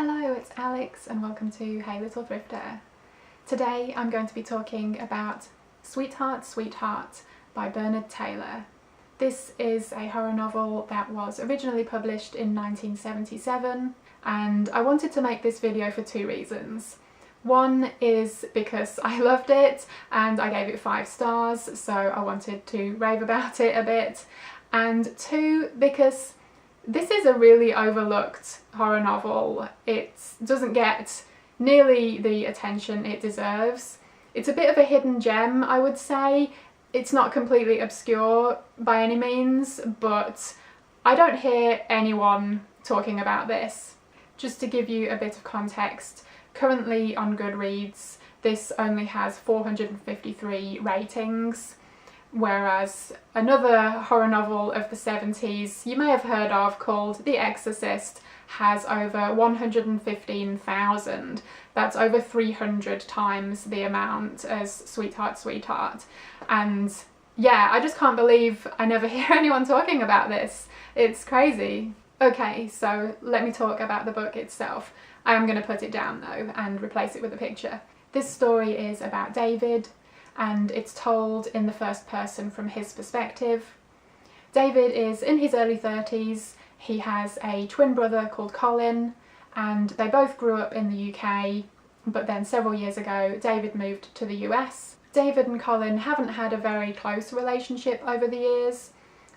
Hello, it's Alex and welcome to Hey Little Thrifter. Today I'm going to be talking about Sweetheart, Sweetheart by Bernard Taylor. This is a horror novel that was originally published in 1977 and I wanted to make this video for two reasons. One is because I loved it and I gave it 5 stars, so I wanted to rave about it a bit, and two, because this is a really overlooked horror novel. It doesn't get nearly the attention it deserves. It's a bit of a hidden gem, I would say. It's not completely obscure by any means, but I don't hear anyone talking about this. Just to give you a bit of context, currently on Goodreads this only has 453 ratings. Whereas another horror novel of the 70s you may have heard of called The Exorcist has over 115,000. That's over 300 times the amount as Sweetheart, Sweetheart. And yeah, I just can't believe I never hear anyone talking about this. It's crazy. Okay, so let me talk about the book itself. I am going to put it down though and replace it with a picture. This story is about David, and it's told in the first person from his perspective. David is in his early 30s, he has a twin brother called Colin, and they both grew up in the UK, but then several years ago David moved to the US. David and Colin haven't had a very close relationship over the years,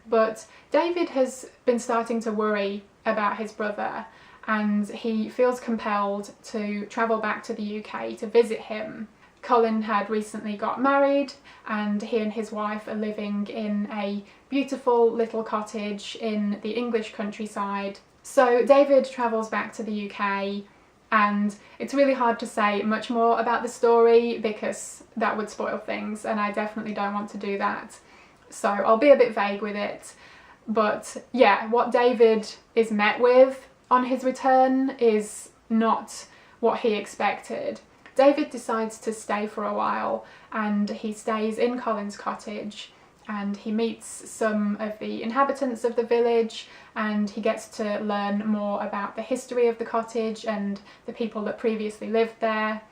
but David has been starting to worry about his brother, and he feels compelled to travel back to the UK to visit him. Colin had recently got married and he and his wife are living in a beautiful little cottage in the English countryside. So David travels back to the UK, and it's really hard to say much more about the story because that would spoil things and I definitely don't want to do that. So I'll be a bit vague with it. But yeah, what David is met with on his return is not what he expected. David decides to stay for a while and he stays in Colin's cottage and he meets some of the inhabitants of the village and he gets to learn more about the history of the cottage and the people that previously lived there.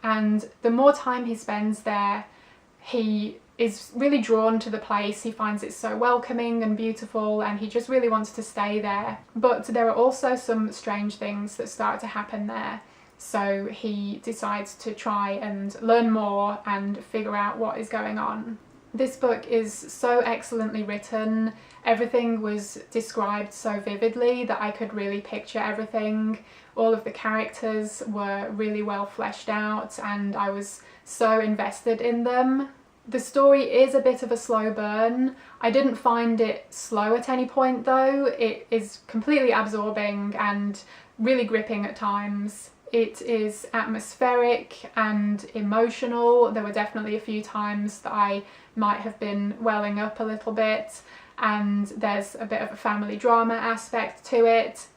And the more time he spends there, he is really drawn to the place. He finds it so welcoming and beautiful and he just really wants to stay there. But there are also some strange things that start to happen there. So he decides to try and learn more and figure out what is going on. This book is so excellently written. Everything was described so vividly that I could really picture everything. All of the characters were really well fleshed out and I was so invested in them. The story is a bit of a slow burn. I didn't find it slow at any point though. It is completely absorbing and really gripping at times. It is atmospheric and emotional. There were definitely a few times that I might have been welling up a little bit, and there's a bit of a family drama aspect to it.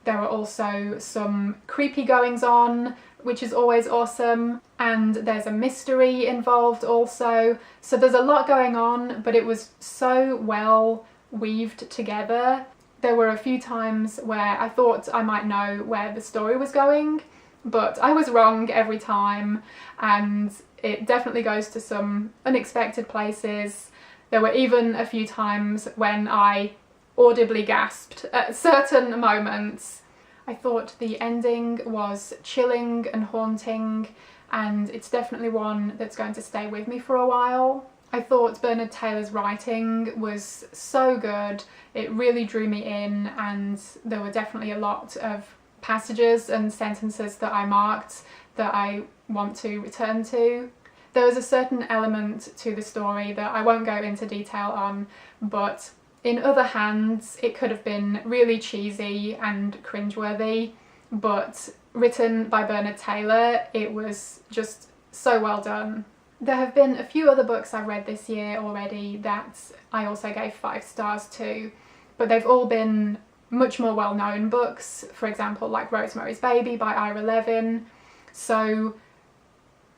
There are also some creepy goings on, which is always awesome, and there's a mystery involved also. So there's a lot going on, but it was so well weaved together. There were a few times where I thought I might know where the story was going, but I was wrong every time, and it definitely goes to some unexpected places. There were even a few times when I audibly gasped at certain moments. I thought the ending was chilling and haunting, and it's definitely one that's going to stay with me for a while. I thought Bernard Taylor's writing was so good. It really drew me in, and there were definitely a lot of passages and sentences that I marked that I want to return to. There was a certain element to the story that I won't go into detail on, but in other hands it could have been really cheesy and cringeworthy, but written by Bernard Taylor, it was just so well done. There have been a few other books I've read this year already that I also gave 5 stars to, but they've all been much more well-known books, for example like Rosemary's Baby by Ira Levin. So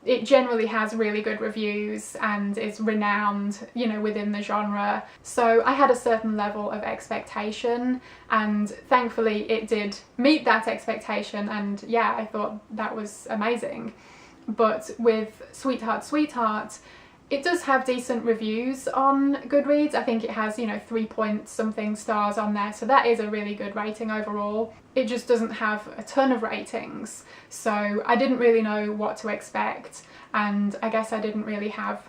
it generally has really good reviews and is renowned, you know, within the genre. So I had a certain level of expectation, and thankfully it did meet that expectation, and yeah, I thought that was amazing. But with Sweetheart Sweetheart, it does have decent reviews on Goodreads. I think it has, you know, 3-point-something stars on there, so that is a really good rating overall. It just doesn't have a ton of ratings, so I didn't really know what to expect, and I guess I didn't really have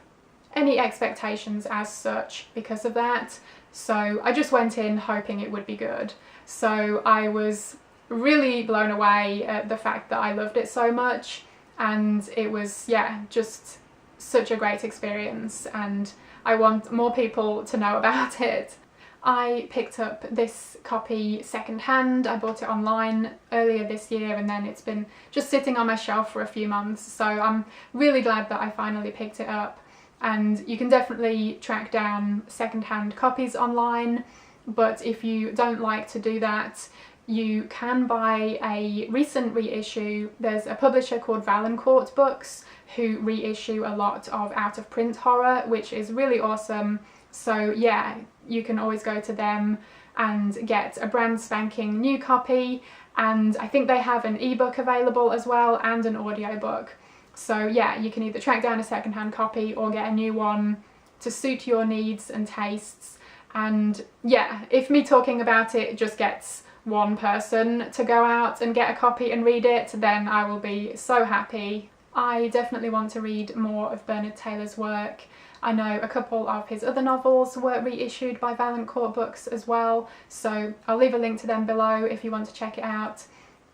any expectations as such because of that. So I just went in hoping it would be good. So I was really blown away at the fact that I loved it so much, and it was, yeah, just such a great experience, and I want more people to know about it. I picked up this copy secondhand. I bought it online earlier this year, and then it's been just sitting on my shelf for a few months, so I'm really glad that I finally picked it up. And you can definitely track down secondhand copies online, but if you don't like to do that, you can buy a recent reissue. There's a publisher called Valancourt Books who reissue a lot of out-of-print horror, which is really awesome. So yeah, you can always go to them and get a brand spanking new copy, and I think they have an ebook available as well and an audiobook. So yeah, you can either track down a secondhand copy or get a new one to suit your needs and tastes. And yeah, if me talking about it just gets one person to go out and get a copy and read it, then I will be so happy. I definitely want to read more of Bernard Taylor's work. I know a couple of his other novels were reissued by Valancourt Books as well, so I'll leave a link to them below if you want to check it out.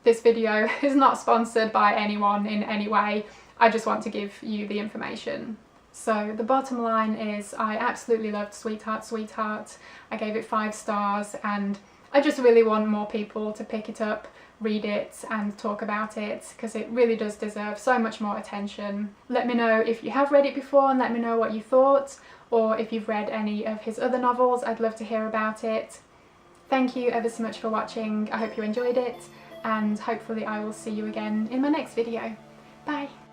This video is not sponsored by anyone in any way, I just want to give you the information. So the bottom line is I absolutely loved Sweetheart Sweetheart. I gave it 5 stars, and I just really want more people to pick it up, read it and talk about it, because it really does deserve so much more attention. Let me know if you have read it before, and let me know what you thought, or if you've read any of his other novels. I'd love to hear about it. Thank you ever so much for watching. I hope you enjoyed it, and hopefully I will see you again in my next video. Bye!